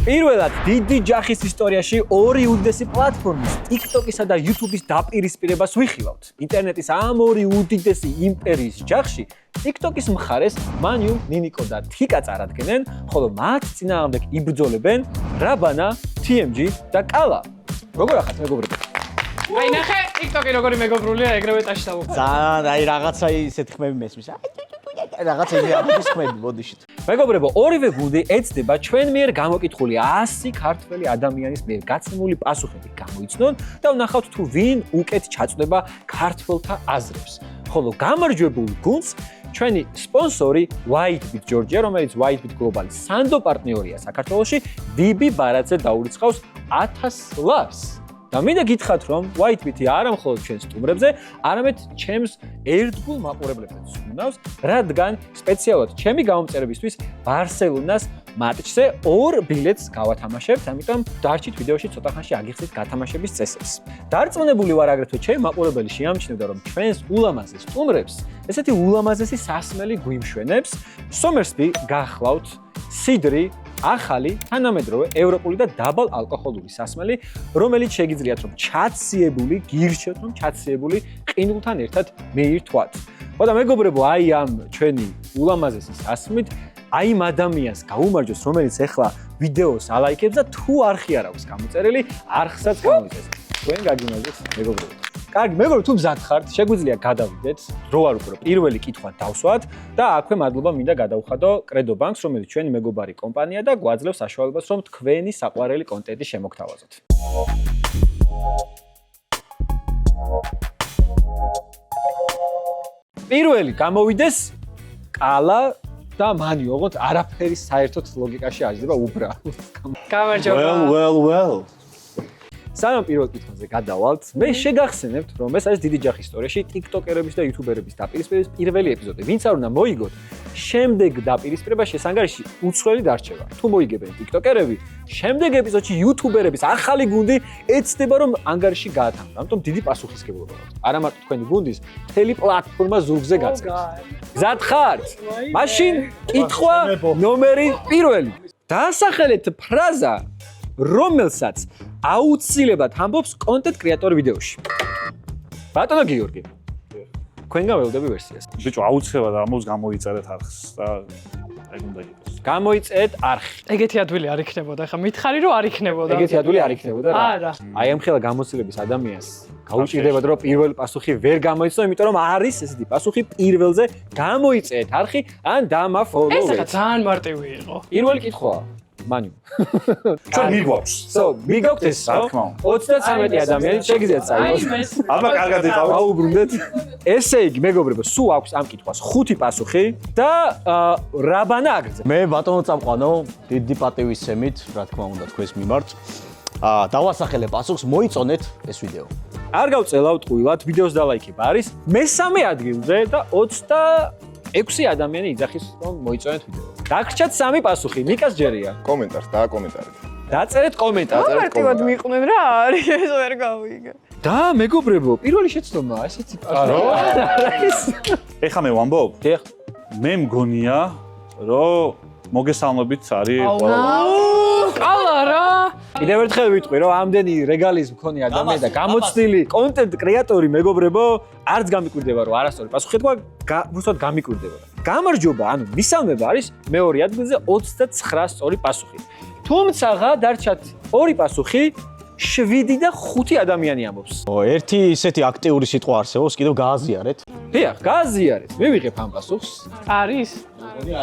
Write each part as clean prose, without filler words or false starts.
პირველად დიდი ჯახის ისტორიაში ორი უდიდესი პლატფორმის TikTok-ისა და YouTube-ის დაპირისპირებას ვიხილავთ. ინტერნეტის ამ ორი უდიდესი იმპერიის ჯახში TikTok-ის მხარეს მანიუ, ნინიკო და თიკა წარადგენენ, ხოლო მათ წინააღმდეგ იბრძოლებენ რაბანა, TMG და კალა. როგორ ახართ მეგობრებო? აი ნახე, TikTok-ი როგორი მეგობრულია, ეგრევე ტაში დავუყო. ძალიან აი რაღაცა ისეთი ხმები მესმის. რაღაცა ის ხმები მოდიშით. მეგობრებო, ორივე გუნდი ეცდება ჩვენ მიერ გამოკითხული 100 ქართველი ადამიანის მიერ გაცემული პასუხები გამოიცნონ და ვნახავთ თუ ვინ უკეთ ჩაწვდება ქართველთა აზრებს. ხოლო გამარჯვებულ გუნდს ჩვენი სპონსორი WhiteBit Georgia, რომელიც WhiteBit Global-ის სანდო პარტნიორია საქართველოში, ვიბი ბარაძე დაურიცხავს 1000 ლარს. და მინდა გითხრათ, რომ WhiteBit-ი არა მხოლოდ ჩვენს სტუმრებზე, არამედ ჩემს ერთგულ მაყურებლებსაც უნავს, რადგან სპეციალურად ჩემი გამომწერებისთვის ბარსელონას მატჩზე 2 ბილეთს გავათამაშებთ, ამიტომ დარჩით ვიდეოში ცოტა ხანში აგიხსნით გათამაშების წესებს. დარწმუნებული ვარ აგრეთვე ჩემი მაყურებელი შეამჩნევდა, რომ ჩვენს ულამაზეს სტუმრებს ესეთი ულამაზესი სასმელი გვიმშვენებს. სომერსბი გახლავთ სიდრი ახალი, თანამედროვე, ევროპული და დაბალ ალკოჰოლური სასმელი, რომელიც შეგიძლიათ რომ ჩაციებული, გირჩევთ რომ ჩაციებული ყინულთან ერთად მეირთვათ. ხო და მეგობრებო, აი ამ ჩვენი ულამაზესი სასმით, აი იმ ადამიანს გაუმარჯოს, რომელიც ახლა ვიდეოს ალაიქებს და თუ არხი არ აქვს გამოწერილი, არხსაც გამოიწეს. თქვენ გაგიმარჯოს, მეგობრებო. კარგი, მეგობრებო, თუ მზად ხართ, შეგვიძლია გადავიდეთ, დრო არ უკვე პირველი კითხვა დავსვათ და აქვე მადლობა მინდა გადავხადო კრედო ბანკს, რომელიც ჩვენი მეგობარი კომპანია და გვაძლევს საშუალებას, რომ თქვენი საყვარელი კონტენტი შემოგთავაზოთ. პირველი გამოვიდეს კალა და მანიუ, ოღონდ არაფერი საერთოდ ლოგიკაში არ იზრდება უბრალოდ. გამარჯობა. Well. სანამ პირველ კითხვაზე გადავალთ, მე შეგახსენებთ, რომ ეს არის დიდი ჯახის ისტორიაში TikTok-ერების და YouTuber-ების დაპირისპირების პირველი ეპიზოდი. ვინც არ უნდა მოიგოთ, შემდეგ დაპირისპირებაში ეს ანგარიში უცვლელი დარჩება. თუ მოიგებენ TikTok-ერები, შემდეგ ეპიზოდში YouTuber-ების ახალი გუნდი ეცდება, რომ ანგარიში გაათამაშოთ. ამიტომ დიდი პასუხისმგებლობა აქვს. არა მარტო თქვენი გუნდის, მთელი პლატფორმა ზურგზე გაწყობს. გზად ხართ? მაშინ კითხვა ნომერი 1. დაასახელეთ ფრაზა, რომელსაც აუცილებლად ამბობს კონტენტ კრეატორი ვიდეოში. ბატონო გიორგი. თქვენგან ველოდები ვერსიას. ბიჭო, აუცილებლად ამბობს გამოიწერეთ არხს და ეგ უნდა იყოს. გამოიწერეთ არხი. ეგეთი ადვილი არ იქნებოდა, ხა მითხარი რომ არ იქნებოდა. ეგეთი ადვილი არ იქნებოდა რა. არა. აი ამ ხელა გამოცდილების ადამიანს გაუჭირდებათ რომ პირველი პასუხი ვერ გამოიცნო, იმიტომ რომ არის ესეთი პასუხი პირველზე გამოიწერეთ არხი ან დამაფოლოვეთ. ეს ხა ძალიან მარტივი იყო. პირველი კითხვა. მანიუ. ჩვენ მიგვაქვს. მიგაქვთ ეს რა? 33 ადამიანი შეგიძლიათ წაიღოს. აბა კარგად იყავ. აუბრუნდეთ. ესე იგი, მეგობრებო, სულ აქვს ამ კითხვას 5 პასუხი და რაბანა აგრძელებს. მე ბატონო წამყვანო, დიდი პატივისცემით, რა თქმა უნდა, თქვენს მიმართ. დავასახელე პასუხს, მოიწონეთ ეს ვიდეო. არ გავწელავთ ყვილად, ვიდეოს დალაიქება არის მესამე ადგილზე და 26 ადამიანი იძახის რომ მოიწონეთ ვიდეო. დაგრჩათ 3 პასუხი, ნიკას ჯერია. კომენტარს და კომენტარით. დაწერეთ კომენტარი. მარტივად მიყვნენ რა არის, ეს ვერ გავიგე. და მეგობრებო, პირველი შეცდომა, ესეთი პასუხი. ეხლა მე ვამბობ? დიახ. მე მგონია, რომ მოგესალმებით არის ყველა. კალა რა. კიდევ ერთხელ ვიტყვი, რომ ამდენი რეგალის მქონი ადამიანი და გამოცდილი კონტენტ კრეატორი მეგობრებო, არც გამიკვირდება, რომ არასწორი პასუხი თქვა, უბრალოდ გამიკვირდება. გამარჯობა, ანუ მისამება არის მეორე ადგილზე 29 სწორი პასუხი. თუმცა დარჩათ 2 პასუხი, 7 და 5 ადამიანი ამბობს. ერთი ისეთი აქტიური სიტყვა არსებობს, კიდევ გააზიარეთ. დიახ, გააზიარეთ. მივიღებ ამ პასუხს. არის.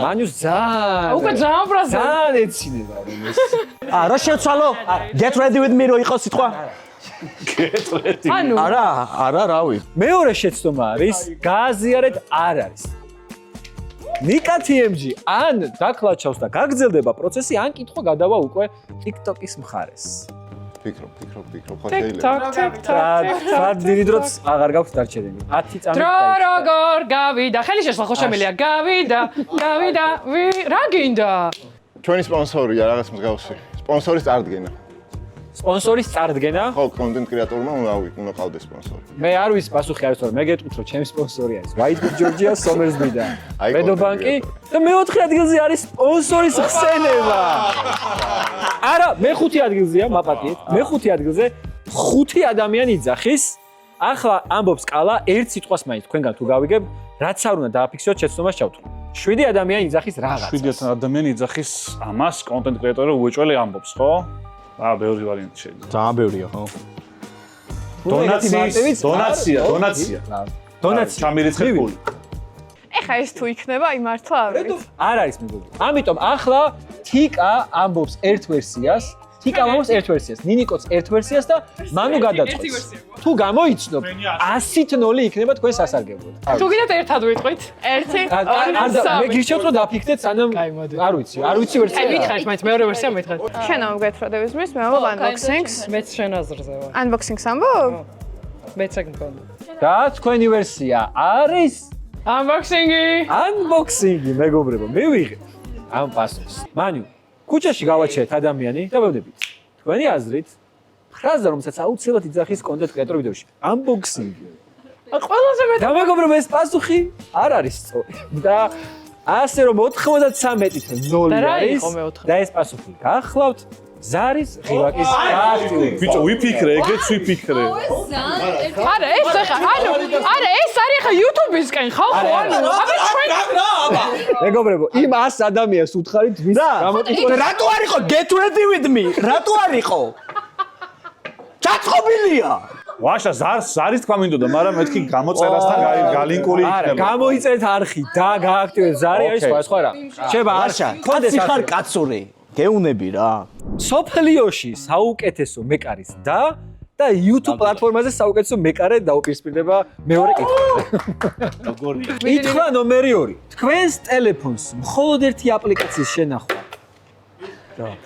მანიუს ძალიან. უკვე ძალიან ბრაზა. ძალიან ეცინება რომ ეს. რა შევცვალო? Get ready with me რო იყოს სიტყვა? ანუ არა, რავი. მეორე შეცდომა არის, გააზიარეთ არ არის. ნიკა TMG ან დაკლაჩავს და გაგრძელდება პროცესი, ან კითხვა გადავა უკვე TikTok-ის მხარეს. ფიქრობ, ხო TikTok. რა დიდი დროც აღარ გაქვს დარჩენილი. 10 წამი. დრო როგორ გავიდა? ხელი შესლა ხო შემიძლია? გავიდა. რა გინდა? ჩვენი სპონსორია რაღაც მსგავსი. სპონსორის წარდგენა. სპონსორის წარდგენა? ხო, კონტენტ კრეატორმა უნდა ყავდეს სპონსორი. მე არ ვიცი პასუხი არის, თორემ მე გეტყვით, რომ ჩემი სპონსორი არის WhiteBit Georgia, Sommersby და კრედო ბანკი და მე 4 ადგილზე არის სპონსორის ხსენება. არ მეხუთე ადგილზეა მაპატიეთ. მეხუთე ადგილზე 5 ადამიანი იძახის. ახლა ამბობს კალა ერთ სიტყვას მაინც თქვენგან თუ გავიგებ, რაც არ უნდა დააფიქსიროთ შეცდომას ჩავთვლით. 7 ადამიანი იძახის რაღაცას. 7 ადამიანი იძახის ამას კონტენტ კრეატორი უეჭველი ამბობს, ხო? ბევრი ვარიანტი შეიძლება. ძალიან ბევრია, ხო? დონაცია. ჩამირიცხეთ ფული. ეხა ეს თუ იქნება, აი მართლა არ ვიცი. არ არის მეგობრებო. ამიტომ ახლა თიკა ამბობს ერთ ვერსიას, თიკა ამბობს ერთ ვერსიას, ნინიკოც ერთ ვერსიას და მანუ გადაწყვეტს. თუ გამოიცნობ, 100-ით 0 იქნება თქვენ სასარგებლოდ. თუ კიდევ ერთად ვიტყვით. 1 მე გირჩევთ რომ დაფიქრდეთ, სანამ არ ვიცი ვერსია. აი მითხარით, მაინც მეორე ვერსია მითხარით. შენ ამგვეთროდების მის, მე ამბობ unboxings. მეც შენ აზრზე ვარ. Unboxings ამბობ? მეც ეგ მქონდა. და თქვენი ვერსია არის Unboxing-ი. unboxing-ი, მეგობრებო, მივიღე ამ პასუხს. მანუ, ქუჩაში გავაჩერეთ ადამიანი და ვებდებით. თქვენი აზრით, ფრაზა რომელსაც აუცილებლად იძახის კონტენტ კრეატორ ვიდეოში. unboxing-ი. ყველაზე მეტი და მეგობრებო, ეს პასუხი არ არის სწორი. და ასე რომ 93-ით 0 არის და ეს პასუხი გახლავთ ზარის ღილაკის გააქტიურება. ბიჭო, ვიფიქრე, ეგეც ვიფიქრე. არა, ეს ახლა, არა, ეს არის ახლა YouTube-ისკენ, ხალხო, ანუ, აბა ჩვენ მეგობრებო, იმ 100 ადამიანს უთხარით, ვის გამოტიტული რატო არ იყო get ready with me? რატო არ იყო? ჩაწყობილია. ვაშა, ზარის თქვა მინდოდა, მაგრამ მეთქი გამოწერასთან გალინკული არა, იქნება. გამოიწერეთ არხი და გააქტიურეთ ზარი არის სხვა რა. შეება არშა, კაცი ხარ კაცური. გეუნები რა. სოფლიოში საუკეთესო მეკარის და YouTube პლატფორმაზე საუკეთესო მეკარე დაუპირისპირდება მეორე კითხვაზე. როგორი? კითხვა ნომერი 2. თქვენს ტელეფონს მხოლოდ ერთი აპლიკაციის შენახვა.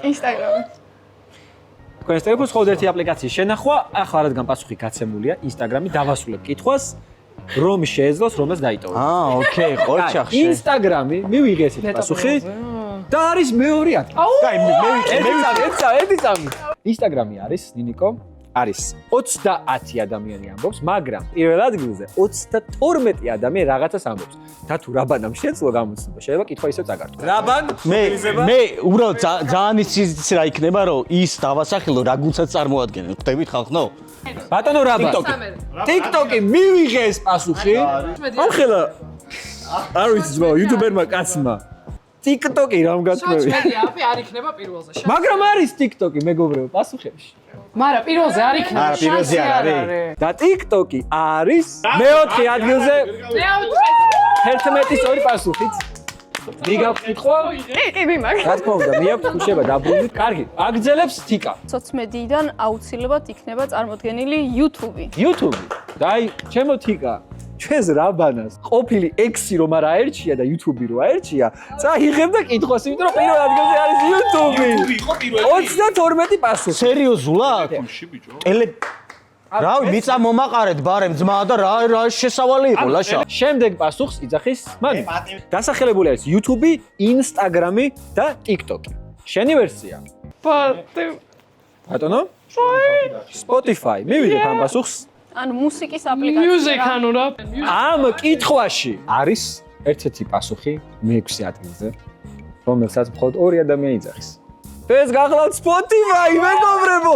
Instagram. თქვენს ტელეფონს მხოლოდ ერთი აპლიკაციის შენახვა, ახლა რადგან პასუხი გაცემულია Instagram-ი, დავასრულებ კითხვას, რომ შეეძლოს რომელს დაიტოვოთ. ოკეი, ყოჩახში. Instagram-ი მივიღე ესეთი პასუხი. და არის მეორე ადგილი. კაი, ერთი წამი. Instagram-ი არის ნინიკო, არის 30 ადამიანი ამბობს, მაგრამ პირველ ადგილზე 32 ადამიანი რაღაცას ამბობს. და თუ რაბანამ შეძლო გამოცნობა, შეიძლება კითხვა ისევ წაგართო. რაბან მე უბრალოდ ძალიან იცი რა იქნება, რომ ის დავასახელო რა გულსაც წარმოადგენენ. ხვდებით ხალხო? ბატონო რაბან. TikTok-ი მივიღე ეს პასუხი. ამხელა არ ვიცი ძმა, YouTuber-მა კაცმა. TikTok-ი რამ გაწყვეტი. მედი არ იქნება პირველზე. მაგრამ არის TikTok-ი მეგობრებო პასუხებში. მაგრამ პირველზე არ იქნება. არა, პირველზე არ არის. და TikTok-ი არის მეოთხე ადგილზე 11 სწორი პასუხით. მიგაქვთ კითხვა? კი, მიმართ. რა თქმა უნდა, მიაქვთ ხუშება დაბრუნდით. კარგი, აგრძელებს თიკა. სოციმედიიდან აუცილებლად იქნება წარმოდგენილი YouTube-ი. YouTube. და აი, ჩემო თიკა, ჩვენს რაბანას ყოფილი 6 რომ არ აერჩია და YouTube-ი რო აერჩია, წაიღებ და კითხავს, იმიტომ რომ პირველ ადგილზე არის YouTube-ი. 32 პასუხი. სერიოზულად? რავი, მიწა მომაყარეთ ბარემ ძმა და რა შესავალი იყო ლაშა. შემდეგ პასუხს იძახის მან. დასახელებული არის YouTube-ი, Instagram-ი და TikTok-ი. შენი ვერსია. ბატონო? Spotify. მივიღებ ამ პასუხს. ანუ მუსიკის აპლიკაცია. Music ანუ რა. ამ კითხვაში არის ერთ-ერთი პასუხი მე-6 ადგილზე, რომელსაც მხოლოდ 2 ადამიანი იძახის. ეს გახლავთ Spotify, მეგობრებო.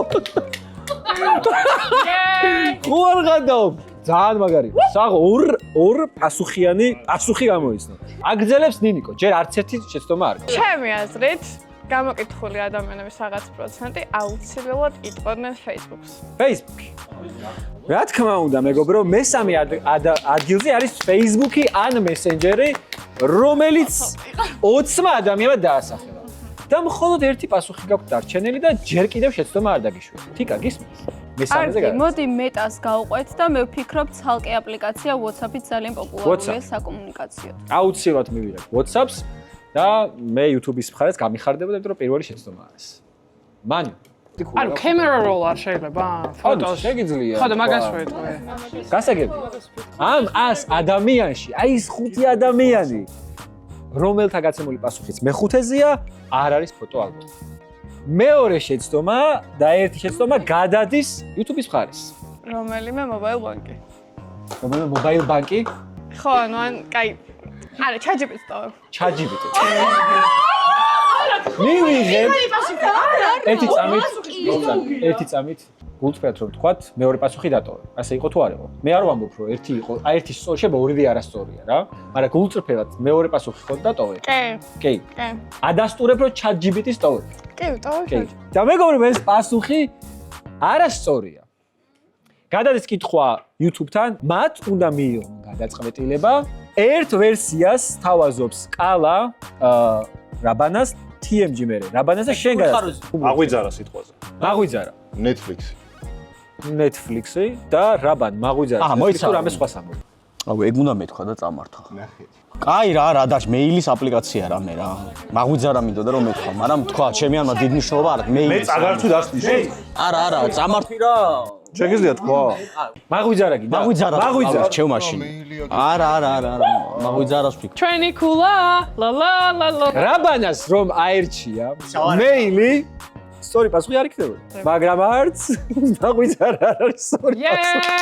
ხوار გადავ. ძალიან მაგარია. საღო ორ პასუხიანი პასუხი გამოიცნო. აგრძელებს ნინიკო, ჯერ არც ერთი შეცდომა არ გაქვს. ჩემი აზრით, გამოკითხული ადამიანების რაღაც პროცენტი აუცილებლად იტყოდნენ Facebook-ს. Facebook. რა თქმა უნდა, მეგობრო, მესამე ადგილზე არის Facebook-ი ან Messenger-ი, რომელიც 20 ადამიანმა დაასახელა. და მხოლოდ ერთი პასუხი გაქვთ დარჩენილი და ჯერ კიდევ შეცდომა არ დაგიშვით. თიკა გისმის? მესამეზე კარგი, მოდი მეტას გავყვეთ და მე ვფიქრობ ცალკე აპლიკაცია WhatsApp-ი ძალიან პოპულარულია საკომუნიკაციოდ. აუცილებლად მივიღებ WhatsApp-ს და მე YouTube-ის მხარეს გამიხარდებოდა, იმიტომ რომ პირველი შეცდომა არის. მანუ ანუ camera roll არ შეიძლება ფოტოს. შეგიძლია. ხო და მაგას ვეთქვი. გასაგები. ამ 100 ადამიანში, აი ეს 5 ადამიანი, რომელთა გაცემული პასუხიც მე-5-ზეა, არ არის ფოტო ალბომი. მეორე შეცდომა და ერთი შეცდომა გადადის YouTube-ის მხარეს. რომელიმე mobile bank-ი. რომელიმე mobile bank-ი? ხო, ანუ კაი. არა, ChatGPT-ს დავებ. ChatGPT. მივიღებ ერთი წამით გულწრფელად რომ ვთქვათ, მეორე პასუხი დატოვე. ასე იყო თუ არ იყო? მე არ ვამბობ რომ ერთი იყო, ერთი სწორი შეება, ორივე არასწორია რა. მაგრამ გულწრფელად მეორე პასუხი ხო დატოვე? კი. ადასტურებ რომ ChatGPT-ს ტოვებ. კი, ტოვებ. კი. და მეგობრებო, ეს პასუხი არასწორია. გადადის კითხვა YouTube-თან, მათ უნდა მიიღონ გადაწყვეტილება. ერთ ვერსიას თავაზობს კალა, რაბანას, TMG მერე. რაბანას და შენ გადაწყვეტ. აღვიძარა სიტყვაზე. მაღვიძარა. Netflix-ი და რაბან მაღვიძარა. მოიცა. თუ რამე სხვას ამბობ. აუ, ეგ უნდა მეთქვა და წამართვა. კაი რა დაშ მეილის აპლიკაცია რამე რა. მაღვიძარა მინდოდა რომ მეთქვა, მაგრამ თქვა, ჩემი ამა დიდი მნიშვნელობა არ აქვს მეილის. მე წაგართვი დასწრე. არა, წამართვი რა. შეგიძლია თქვა? მაღვიძარა გიდა. მაღვიძარა ჩემ მაშინ. არა, მაღვიძარას ვფიქრობ. ჩვენი ქულა ლა ლა ლა ლა რაბანას რომ აერჩია მეილი სწორი პასუხი არ იქნება. მაგრამ არც მაღვიძარა არ არის სწორი პასუხი.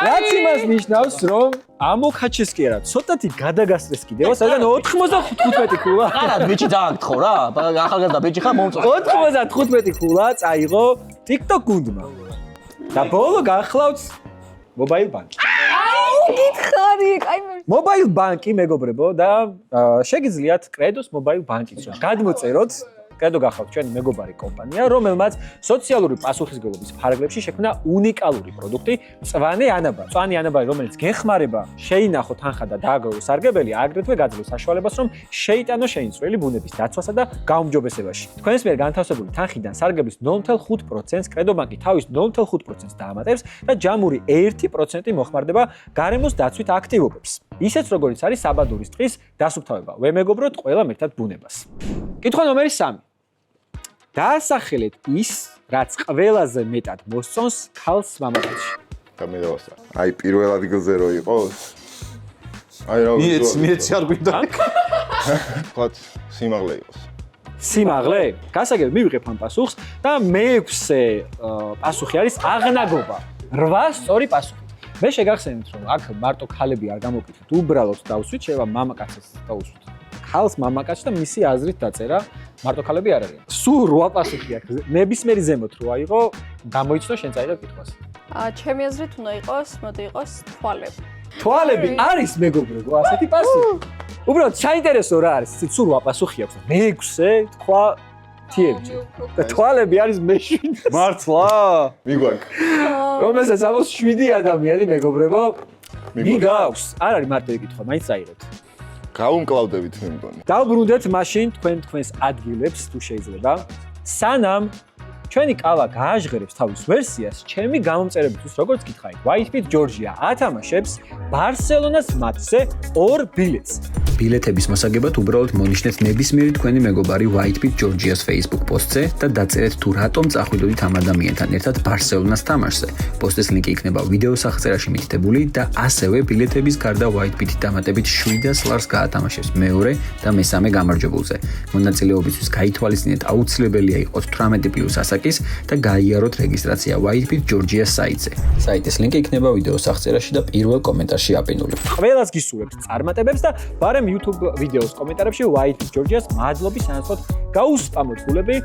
რაც იმას ნიშნავს რომ ამოქაჩეს კი არა, ცოტათი გადაგასწრეს კიდევა, სადღაც 95 ქულა. არა, ბიჭი დააგთხო რა. ახალგაზრდა ბიჭი ხარ მომწონს. 95 ქულა წაიღო TikTok გუნდმა. და ბოლო გახლავთ მობაილ ბანკი. გითხარი, კაი მობაილ ბანკი მეგობრებო და შეგიძლიათ კრედოს მობაილ ბანკიც რომ გადმოწეროთ კრედო გახავთ ჩვენი მეგობარი კომპანია, რომელმაც სოციალური პასუხისმგებლობის ფარგლებში შექმნა უნიკალური პროდუქტი მწვანე ანაბარი. მწვანე ანაბარი, რომელიც გეხმარება შეინახო თანხა და დააგროვოს სარგებელი, აგრეთვე გაძლევს საშუალებას, რომ შეიტანო შეინწვრელი ბუნების დაცვასა და გაუმჯობესებაში. თქვენს მიერ განთავსებული თანხიდან სარგებლის 0.5%-ს კრედო ბანკი თავის 0.5%-ს დაამატებს და ჯამური 1% მოხმარდება გარემოს დაცვით აქტივობებს. ისეც როგორც არის საბადურის ტყის დასუფთავება. ვემეგობროთ ყველამ ერთად ბუნებას. კითხვა ნომერი 3. დაასახელეთ ის, რაც ყველაზე მეტად მოსწონს ქალს მამაკაცში. და მე დავასწრა. აი პირველ ადგილზე რო იყოს. აი რა მიეცი არ გვინდა. ვთქვათ, სიმაღლე იყოს. სიმაღლე? გასაგები მივიღებ ამ პასუხს და მე-6 პასუხი არის აღნაგობა. 8 სწორი პასუხი. მე შეგახსენებთ რომ აქ მარტო ქალები არ გამოკითხეთ, უბრალოდ დავსვით, შეიძლება მამაკაცებს დავუსვით. ქალს მამაკაცს და მისი აზრით დაწერა, მარტო ქალები არ არიან. სულ 8 პასუხი აქვს. ნებისმიერი ზემოთ რო აიღო, გამოიცნო შენ წაიღო კითხვას. ჩემი აზრით უნდა იყოს, მოდი იყოს თვალები. თვალები არის მეგობრებო, ასეთი პასუხი. უბრალოდ საინტერესო რა არის, სულ 8 პასუხი აქვს. მე-6 თქვა TMG. და თვალები არის მე-7. მართლა? მიგვაკ. რომელსაც ამოს 7 ადამიანი მეგობრებო. მიგავს. არ არის მარტო ეკითხვა, მაინც აიღეთ. გავუმკლავდებით მე მგონი. დავბრუნდეთ მაშინ თქვენს ადგილებს თუ შეიძლება. სანამ ჩვენი კალა გააჟღერებს თავის ვერსიას, ჩემი გამომწერებისთვის როგორც გითხარით, Whitebit Georgia ათამაშებს ბარსელონას მატჩზე 2 ბილეთს. ბილეთების მოსაგებად უბრალოდ მონიშნეთ ნებისმიერი თქვენი მეგობარი Whitebit Georgia-ს Facebook პოსტზე და დაწერეთ თუ რატომ წახვიდოდით ამ ადამიანთან ერთად ბარსელონას თამაშზე. პოსტის ლინკი იქნება ვიდეოს აღწერაში მითითებული და ასევე ბილეთების გარდა Whitebit-ით დამატებით 700 ლარს გაათამაშებს მეორე და მესამე გამარჯვებულზე. მონაწილეობისთვის გაითვალისწინეთ აუცილებელია იყოს 18+ ასაკის და გაიაროთ რეგისტრაცია Whitebit Georgia საიტზე. საიტის ლინკი იქნება ვიდეოს აღწერაში და პირველ კომენტარში აპინული. ყველას გისურვებთ წარმატებებს და ბარემ YouTube ვიდეოს კომენტარებში Whitebit Georgia-ს მადლობის სანაცვლოდ გაუსპამოთ გულები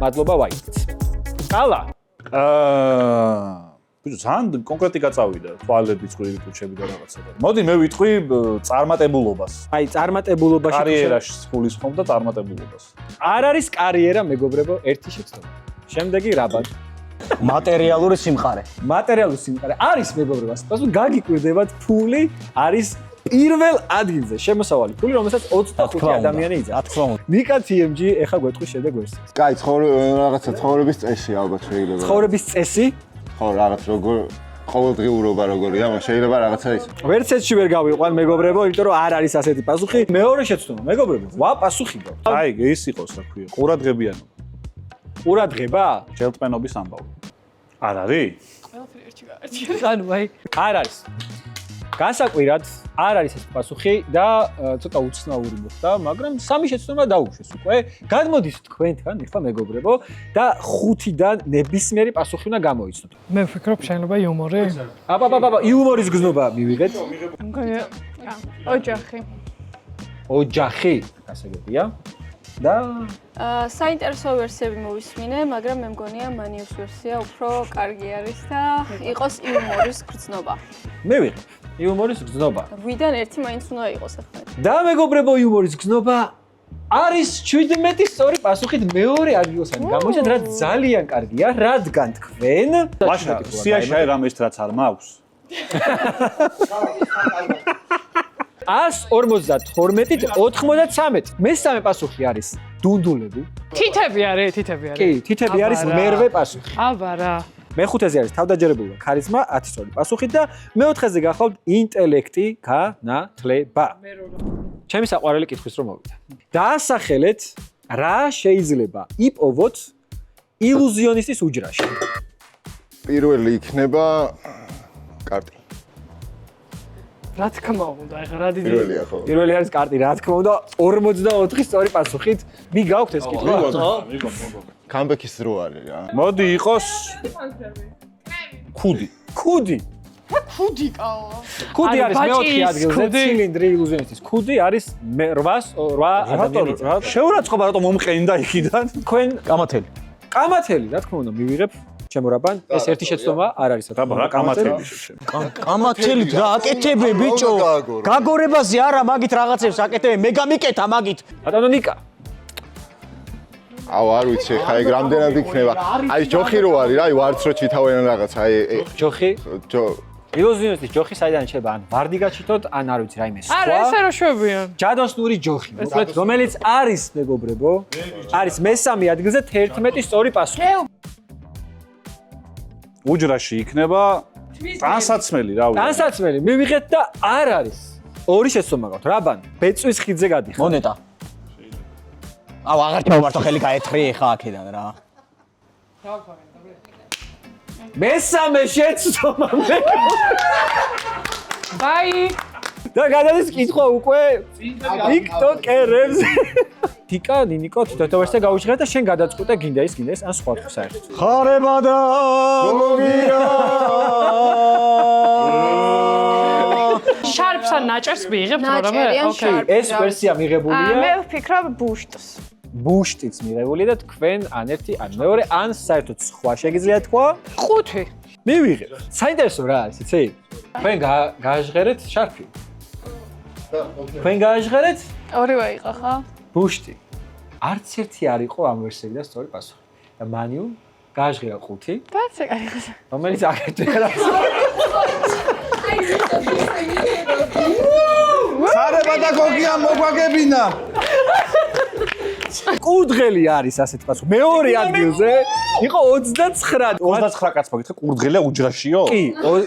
#მადლობა Whitebit-ს. კალა. ბიჭო, ძალიან კონკრეტიკა წავიდა, თვალები, წვრილი კუჩები და რაღაცა. მოდი მე ვიტყვი წარმატებულობას. აი, წარმატებულობაში კარიერაში გულისხმობ და წარმატებულობას. არ არის კარიერა, მეგობრებო, ერთი შეცდომა. შემდეგი რაბად. მატერიალური სიმყარე. მატერიალური სიმყარე არის მეგობრებო, ასე გაგიკვირდებათ, ფული არის პირველ ადგილზე. შემოსავალი ფული, რომელსაც 25 ადამიანი იძახს. რა თქმა უნდა. ნიკა TMG ეხა გვეტყვის შემდეგ ვერსიას. კაი, რაღაცა ცხოვრების წესი ალბათ შეიძლება. ცხოვრების წესი? ხო, რაღაც როგორ ყოველდღიურობა როგორია, შეიძლება რაღაცა ის. ვერცეთში ვერ გავიყვან მეგობრებო, იმიტომ რომ არ არის ასეთი პასუხი. მეორე შეცდომა, მეგობრებო, პასუხი გაქვს. აი, ის იყოს რა ქვია, ყურადღებიანობა. ყურადღება? ჯელტმენობის ამბავი. არ არის? ყველაფერი ერთში გაარჩია. ანუ აი არ არის. გასაკვირად არ არის ეს პასუხი და ცოტა უცნაური მოხდა, მაგრამ სამი შეცდომა დაუშვეს უკვე. გადმოდის თქვენთან, ეხლა მეგობრებო, და 5-დან ნებისმიერი პასუხი უნდა გამოიცნოთ. მე ვფიქრობ შეიძლება იუმორი. აბა, იუმორის გზნობა მივიღეთ. ოჯახი. ოჯახი, გასაგებია. და საინტერესო ვერსიები მოვისმინე, მაგრამ მე მგონია მანიუს ვერსია უფრო კარგი არის და იყოს იუმორის გრძნობა. მე ვიღებ იუმორის გრძნობა. 8-დან 1 მაინც უნდა იყოს ახლა. და მეგობრებო, იუმორის გრძნობა არის 17 სწორი პასუხით მეორე ადგილსანი გამოჩნდა, რაც ძალიან კარგია, რადგან თქვენ ლაშა, სიაში აი რამე ის რაც არ მაქვს. 152-ით 93. მესამე პასუხი არის დუნდულები. თითები არის, თითები არის. კი, თითები არის მერვე პასუხი. აბა რა. მეხუთეზე არის თავდაჯერებულობა, ქარიზმა 10 სწორი პასუხით და მეოთხეზე გახავთ ინტელექტი, განათლება. ჩემი საყვარელი კითხვის რომ მოვიდა. დაასახელეთ რა შეიძლება იპოვოთ ილუზიონისტის უჯრაში. პირველი იქნება კარტი. რა თქმა უნდა, ეხლა რა დიდი. პირველია ხო? პირველი არის კარტი, რა თქმა უნდა, 44 სწორი პასუხით. მიგაქვთ ეს კითხვა? კამბექის დრო არის რა. მოდი იყოს ქუდი. ქუდი. ხუდი კაო. ქუდი არის ბაჭის მეოთხე ადგილზე, ქუდი. ცილინდრი ილუზიონისტის. ქუდი არის 808 ადამიანის. შეურაცხყოფა რატომ მომყენდა იქიდან? თქვენ კამათელი. კამათელი, რა თქმა უნდა, მივიღებ ჩემო რაბან. ეს ერთი შეცდომა არ არის. დაბა რა კამათელი. კამათელით რა აკეთებე ბიჭო? გაგორებაზე არა, მაგით რაღაცებს აკეთებე, მე გამიკეთა მაგით. ბატონო ნიკა. აუ არ ვიცი, ხა ეგ რამდენად იქნება. აი ჯოხი რო არის რა, აი ვარც რო ჩითავენ რაღაც, აი ჯოხი. ილუზიონისტის ჯოხი საიდან შეიძლება? ან ვარდი გაჩითოთ, ან არ ვიცი, რაიმე სხვა. არა, ესე რო შვებიან. ჯადოსნური ჯოხი, მოკლედ, რომელიც არის მეგობრებო, არის მესამე ადგილზე 11 სწორი პასუხი. უჯრაში იქნება ტანსაცმელი, რა ვიცი. ტანსაცმელი მივიღეთ და არ არის. ორი შეცდომა გაქვთ. რაბან? ბეწვის ხიდზე გადიხარ. მონეტა. აუ აღარ ჩავმართო ხელი გაეთხრე ხა აქედან რა. მესამე შეცდომა ბაი. და გადადის კითხვა უკვე ტიკტოკერებს. თიკა, ნინიკო, თვითონვერსზე გაუჩღერეთ და შენ გადაწყვეტე გინდა ის ან სხვა თუ საერთოდ. ხარება და ლოგია. შარფს ან ნაჭერს მიიღებთ, მაგრამ ნაჭერი ან ოკეი. შარფი. ეს ვერსია მიღებულია. მე ვფიქრობ ბუშტს. ბუშტიც მიღებულია და თქვენ ან ერთი, ან მეორე, ან საერთოდ სხვა შეგიძლიათ თქვა. 5. მივიღეთ. საინტერესო რა არის, იცი? თქვენ გააჟღერეთ შარფი. თქვენ გააჟღერეთ ორივე იყო ხო? ბუშტი. არც ერთი არ იყო ამ ვერსიიდან სწორი პასუხი. და მანიუ გააჟღერა 5, ბაცე კარგი. რომელიც აგერტვერა. ხარება და გოგია მოგვაგებინა. კურდღელი არის ასეთ პასუხი. მეორე ადგილზე იყო 29. 29 კაც მოგითხა კურდღელია უჯრაშიო? კი,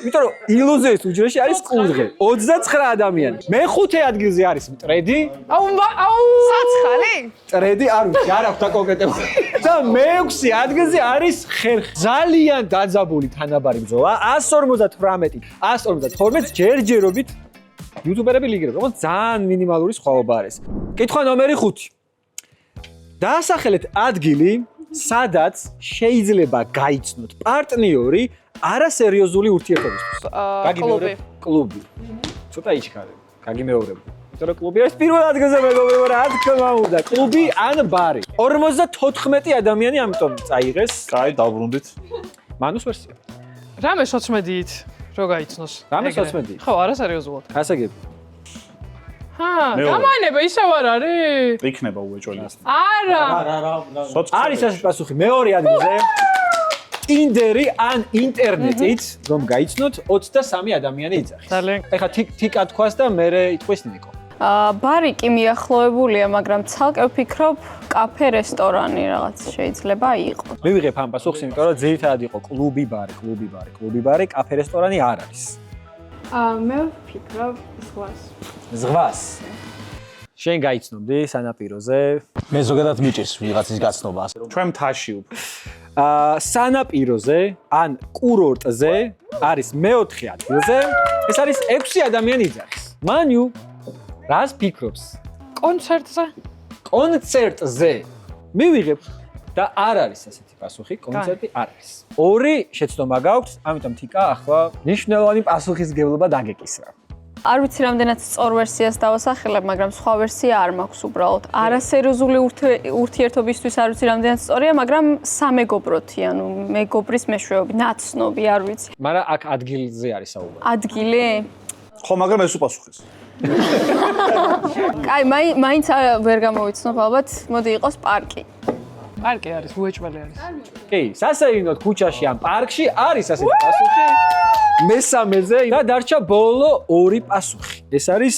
იმიტომ რომ ილუზიის უჯრაში არის კურდღელი. 29 ადამიანი. მეხუთე ადგილზე არის მტრედი. აუ საცხალი? მტრედი არ ვიცი, არ აქვს დაკონკრეტებული. და მეექვსე ადგილზე არის ხერხი. ძალიან დაძაბული თანაბარი ბრძოლა. 158, 152 ჯერჯერობით იუთუბერები ლიგერები, მაგრამ ძალიან მინიმალური სხვაობა არის. კითხვა ნომერი 5. დაასახელეთ ადგილი, სადაც შეიძლება გაიცნოთ პარტნიორი არასერიოზული ურთიერთობისთვის. კლუბი. კლუბი. ცოტა იჩქარე. გაგიმეორებ. იმიტომ რომ კლუბი არის პირველ ადგილზე მეგობრებო, რა თქმა უნდა, კლუბი ან ბარი. 54 ადამიანი ამიტომ წაიღეს. კაი, დავბრუნდით. მანუს ვერსია. რამე 14-ით რო გაიცნოს. რამე 14-ით? ხო, არასერიოზულად. გასაგები. გამანება ისევ არ არის? იქნება უეჭველი. არა. არის ასეთ პასუხი მეორე ადგილზე. ტინდერი ან ინტერნეტით რომ გაიცნოთ 23 ადამიანი იძახის. ძალიან. ეხლა თიკა თქვას და მე იტყვის ნიკო. ბარი კი მიახლოებულია, მაგრამ ცალკე ვფიქრობ, კაფე, რესტორანი რაღაც შეიძლება იყოს. მივიღებ ამ პასუხს, იმიტომ რომ ძირითადად იყო კლუბი, ბარი, კაფე, რესტორანი არ არის. მე ვფიქრობ ზღვას. ზღვას. შენ გაიცნობდი სანაპიროზე. მე ზოგადად მიჭირს ვიღაცის გაცნობა. ჩვენ მთაში უფრო. სანაპიროზე ან კურორტზე არის მეოთხე ადგილზე. ეს არის 6 ადამიანი იძახის. მანიუ რას ფიქრობს? კონცერტზე? კონცერტზე. მივიღებ და არ არის ასეთი პასუხი, კონცერტი არ არის. ორი შეცდომა გაქვს, ამიტომ თიკა ახლა ნიშნულოვანი პასუხისგებლობა დაგეკისრა. არ ვიცი რამდენად სწორ ვერსიას დავასახელებ, მაგრამ სხვა ვერსია არ მაქვს უბრალოდ. არასერიოზული ურთიერთობისთვის არ ვიცი რამდენად სწორია, მაგრამ სამეგობროთი, ანუ მეგობრის მეშვეობი, ნაცნობი, არ ვიცი. მაგრამ აქ ადგილზე არის საუბარი. ადგილი? ხო, მაგრამ ეს უპასუხეს. კაი, მაინც ვერ გამოვიცნობ ალბათ, მოდი იყოს პარკი. პარკი არის, უეჭველი არის. კი, სასეირნოდ ქუჩაში ან პარკში არის ასეთი პასუხი. მესამეზე და დარჩა ბოლო ორი პასუხი. ეს არის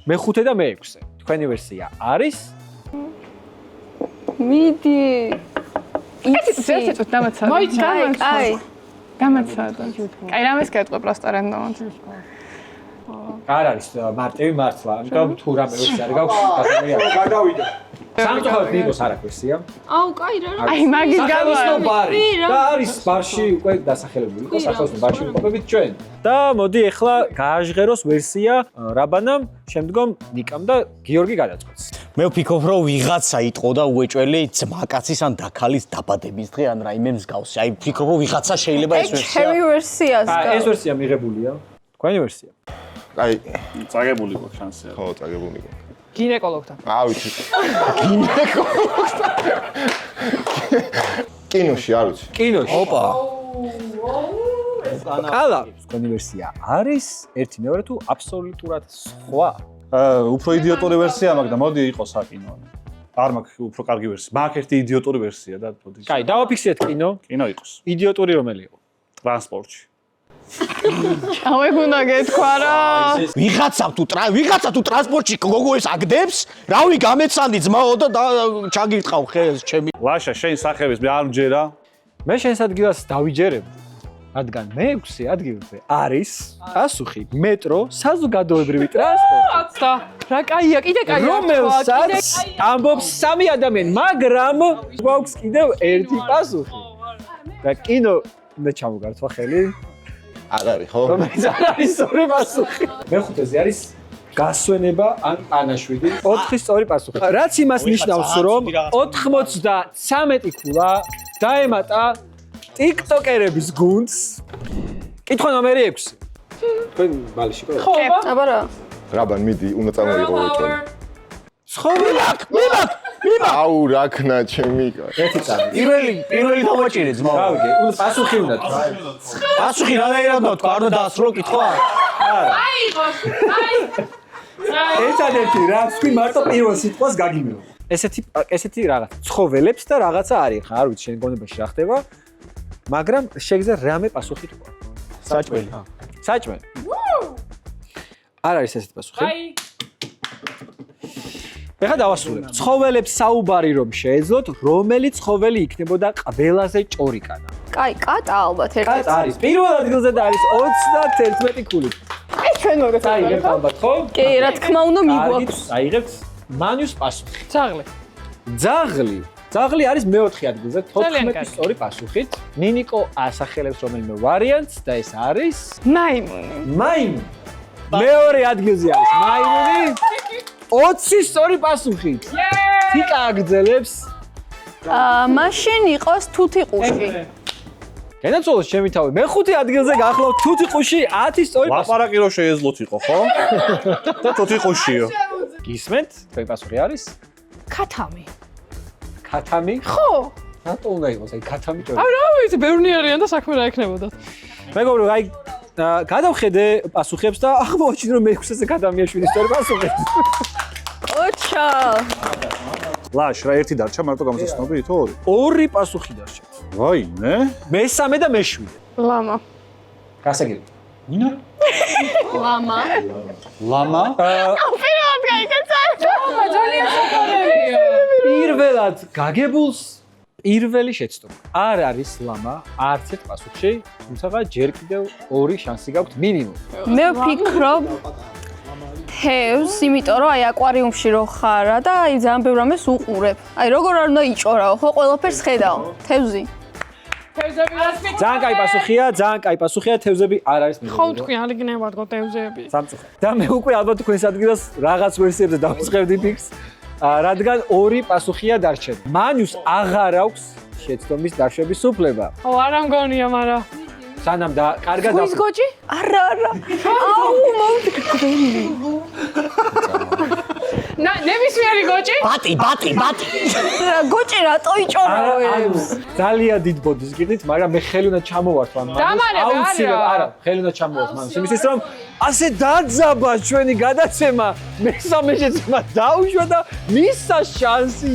მეხუთე და მეექვსე. თქვენი ვერსია არის მიდი. ზეცეთ დამაცადა. კაი. დამაცადა. კაი, რამეს გეტყვი პროსტა რანდომად. არ არის მარტივი მართლა, ამიტომ თუ რამე ვერსია არ გაქვს, გადავიდე. სამწუხაროდ ნიკოს არ აქვს ვერსია. აუ, კაი რა. აი, მაგის სახელოსნო ბარი. და არის ბარში უკვე დასახელებული იყო სახელოსნო ბარში ვიყოფებით ჩვენ. და მოდი ახლა გააჟღეროს ვერსია რაბანამ, შემდგომ ნიკამ და გიორგი გადაწყვეტს. მე ვფიქრობ, რომ ვიღაცა იტყო და უეჭველი ძმაკაცის ან დაქალის დაბადების დღე ან რაიმე მსგავსი. აი ვფიქრობ, რომ ვიღაცა შეიძლება ეს ვერსია. ჩემი ვერსიას აი ეს ვერსია მიღებულია. თქვენი ვერსია. აი, წაგებული გქონდა შანსი. ხო, წაგებული გქონდა. გინეკოლოგთან. ავიცი. კინოში, არ ვიცი. კინოში. ოპა. კალა, თქვენი ვერსია არის ერთი მეორე თუ აბსოლუტურად სხვა. უფრო იდიოტური ვერსია მაქვს და მოდი იყოს აკინო. არ მაქვს უფრო კარგი ვერსია. მაქვს ერთი იდიოტური ვერსია და მოდი. კაი, დავაფიქსირეთ კინო. კინო იყოს. იდიოტური რომელი იყო? ტრანსპორტში. ავე გუნდა გეთქვა რა. ვიღაცა თუ ტრანსპორტში გოგო ეს აგდებს, რავი გამეცანდი ძმაო და ჩაგირტყავ ხეს ჩემი. ლაშა, შენ სახების მე არ მჯერა. მე შენს ადგილას დავიჯერებ. რადგან მეექვსე ადგილზე არის პასუხი მეტრო საზოგადოებრივი ტრანსპორტი. აცდა. რა კაია, კიდე კაია. რომელსაც ამბობს სამი ადამიანი, მაგრამ გვაქვს კიდევ ერთი პასუხი. და კინო უნდა ჩამოგართვა ხელი. არ არის, ხო? რომელიც არ არის სწორი პასუხი. მეხუთეზე არის გასვენება ან ანაშვიდი. 4 სწორი პასუხი. რაც იმას ნიშნავს, რომ 93 ქულა დაემატა ტიკტოკერების გუნდს. კითხვა ნომერი 6. თქვენ ბალიში ყო? ხო, აბა რა. რაბან მიდი, უნდა წამოიღო უეჭველი. ცხოველაკ, აუ, რაქნა ჩემი კაცი. ერთი წამი. პირველი დავაჭირე ძმაო. რავი, უნდა პასუხი უნდა თქვა. პასუხი რანაირად თქვა, არ უნდა დაასრულო კითხვა. ერთადერთი რა, თქვი მარტო პირველ სიტყვას გაგიმეო. ესეთი რაღაც ცხოველებს და რაღაცა არის, ხა არ ვიცი შენ გონებაში რა ხდება. მაგრამ შეგიძლია რამე პასუხი თქვა. საჭმელი. საჭმელი. არ არის ესეთი პასუხი. აი. ეხლა დავასრულებ. ცხოველებს საუბარი რომ შეეძლოთ, რომელი ცხოველი იქნებოდა ყველაზე ჭორიკანა? კაი, კატა ალბათ ერთ-ერთი. კატა არის. პირველ ადგილზე და არის 31 ქულით. ეს ჩვენ მოგეთ. აიღებთ ალბათ, ხო? კი, რა თქმა უნდა მიგვაქვს. აიღებთ მანიუს პასუხი. ძაღლი. ძაღლი არის მეოთხე ადგილზე ძალიან 14 კარგი. სწორი პასუხით. ნინიკო ასახელებს რომელიმე ვარიანტს და ეს არის მაიმუნი. მაიმუნი. მეორე ადგილზე არის მაიმუნი. 20 სწორი პასუხით. თიკა აგრძელებს. მაშინ იყოს თუთიყუში. განაცოლოს ჩემი თავი. მეხუთე ადგილზე გახლავთ თუთიყუში 10 სწორი პასუხი. ლაპარაკი რო შეეძლოთ იყო, ხო? და თუთიყუშიო. გისმენთ? თქვენი პასუხი არის ქათამი. ქათამი? ხო. რატო უნდა იყოს აი ქათამი ჭორი? აი რა ვიცი, ბევრი არიან და საქმე რა ექნებოდა. მეგობრო, აი გადავხედე პასუხებს და აღმოაჩინე რომ მე-6-ზე გადამია 7 სწორი პასუხი. ოჩა. ლაშ, რა ერთი დარჩა, მარტო გამოსაცნობი თო ორი. ორი პასუხი დარჩა. ვაიმე. მესამე და მეშვიდე. ლამა. გასაგები. ნინა? ლამა. ლამა? პირველად გაიგეცა. ძალიან საყვარელია. პირველად გაგებულს პირველი შეცდომა. არ არის ლამა არც ერთ პასუხში, თუმცა ჯერ კიდევ ორი შანსი გაქვთ მინიმუმ. მე ვფიქრობ თევზს, იმიტომ რომ აი აკვარიუმში რო ხარა და აი ძალიან ბევრ რამეს უყურებ. აი როგორ არ უნდა იჭორაო, ხო ყველაფერს ხედავ. თევზი. თევზები რას მიწევენ? ძალიან კაი პასუხია, ძალიან კაი პასუხია, თევზები არ არის ხო მიღებული. თქვი, არ იგნებათ გო თევზები. სამწუხაროდ. და მე უკვე ალბათ თქვენს ადგილას რაღაც ვერსიებზე დავსწრებდი ფიქს, რადგან ორი პასუხია დარჩენილი. მანიუს აღარ აქვს შეცდომის დაშვების უფლება. ო, არ ამგონია, მაგრამ სანამ და კარგად ის გოჭი? არა. აუ, მოვდი გველი. ნებისმიერი გოჭი? ბატი. გოჭი რატო იჭორავს? ძალიან დიდ ბოდის გიყიდით, მაგრამ მე ხელი უნდა ჩამოვართვა ამ დამანები არა. არა, ხელი უნდა ჩამოვართვა მამის. იმისთვის რომ ასე დაძაბა ჩვენი გადაცემა, მესამე შეცემა დაუშვა და მისცა შანსი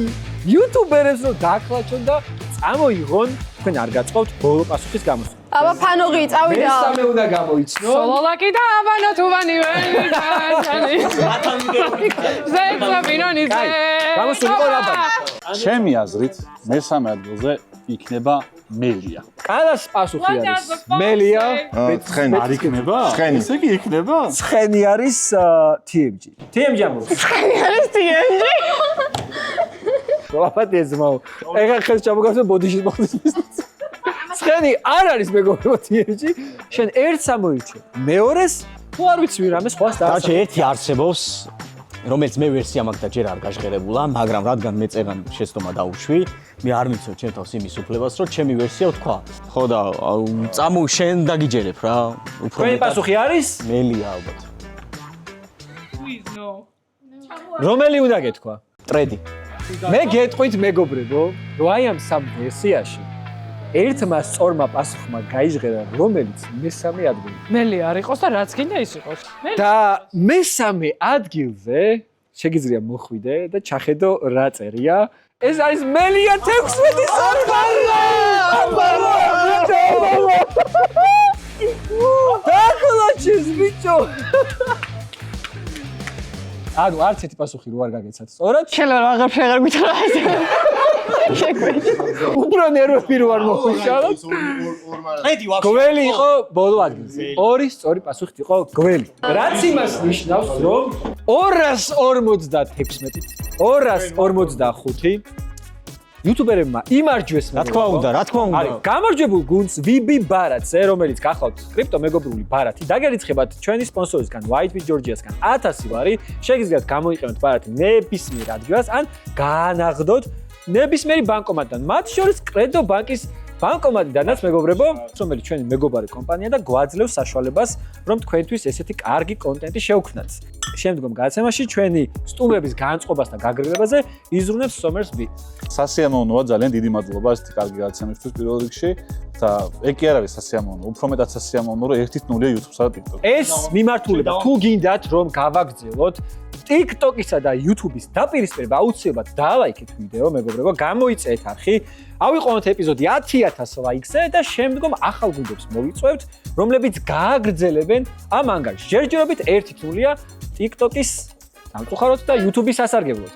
იუთუბერებს რომ დაკლაჩონ და წამოიღონ, თქვენ არ გაწყობთ ბოლო პასუხის გამოსვლა. აბა ფანოღი წავიდა. მესამე უნდა გამოიცნო. სოლოლაკი და აბანო თუბანი ველი. ზეცა ბინონიზე. გამოსული ყო რაბა. ჩემი აზრით მესამე ადგილზე იქნება მელია. კანას პასუხი არის. მელია, ცხენი. არ იქნება? ცხენი. ესე იგი იქნება? ცხენი არის TMG. TMG ამბობს. არის TMG. ყველაფერი ეზმაო. ეგა ხელს ჩამოგავსო ბოდიში მოხდეს. ცხენი არ არის მეგობრებო TMG. შენ ერთს ამოირჩევ. მეორეს თუ არ ვიცი ვირამე სხვას და დაჩე ერთი არსებობს, რომელიც მე ვერსია მაქვს და ჯერ არ გაჟღერებულა, მაგრამ რადგან მე წერან შეცდომა დავუშვი, მე არ მიცო ჩემ თავს იმის უფლებას, რომ ჩემი ვერსია ვთქვა. ხო და წამო შენ დაგიჯერებ რა. უფრო თქვენი პასუხი არის? მელია ალბათ. რომელი უნდა გეთქვა? ტრედი. მე გეტყვით მეგობრებო, რომ აი ამ სამ ვერსიაში ერთმა სწორმა პასუხმა გაიჟღერა, რომელიც მესამე ადგილი. მელი არ იყოს და რაც გინდა ის იყოს. და მესამე ადგილზე შეგიძლია მოხვიდე და ჩახედო რა წერია. ეს არის მელია 16 საფარლა! დაკლაჩეს ბიჭო! ანუ არც ერთი პასუხი რო არ გაგეცათ სწორად. შეიძლება აღარ გვითხრა ესე. უფრო ნერვები რო არ მოხვიშალოთ. გველი იყო ბოლო ადგილზე. ორი სწორი პასუხით იყო გველი. რაც იმას ნიშნავს, რომ 256-ით, 245 იუთუბერებმა იმარჯვეს რა თქმა უნდა. არის გამარჯვებულ გუნდს VB ბარათზე, რომელიც გახავთ კრიპტო მეგობრული ბარათი. დაგერიცხებათ ჩვენი სპონსორისგან Whitebit Georgia-სგან 1000 ვარი. შეგიძლიათ გამოიყენოთ ბარათი ნებისმიერ ადგილას ან გაანაღდოთ ნებისმიერი ბანკომატიდან. მათ შორის კრედო ბანკის ბანკომატიდანაც მეგობრებო, რომელიც ჩვენი მეგობარი კომპანია და გვაძლევს საშუალებას, რომ თქვენთვის ესეთი კარგი კონტენტი შევქმნათ. შემდგომ გადაცემაში ჩვენი სტუმრების განწყობას და გაგრძელებაზე იზრუნებს Somers B. სასიამოვნოა, ძალიან დიდი მადლობა ესეთი კარგი გადაცემისთვის პირველ რიგში და ეგ კი არ არის სასიამოვნო, უფრო მეტად სასიამოვნო, რომ 1-0-ია YouTube-სა და TikTok-ს. ეს მიმართულება თუ გინდათ რომ გავაგრძელოთ TikTok-ისა და YouTube-ის დაპირისპირება აუცილებლად დალაიქეთ ვიდეო მეგობრებო, გამოიწეეთ არხი, ავიყვანოთ ეპიზოდი 10000 ლაიქზე და შემდგომ ახალ გუნდებს მოვიწვევთ, რომლებიც გააგრძელებენ ამ ანგარიშს. ჯერჯერობით 1-0-ია TikTok-ის სამწუხაროდ და YouTube-ის სასარგებლოდ.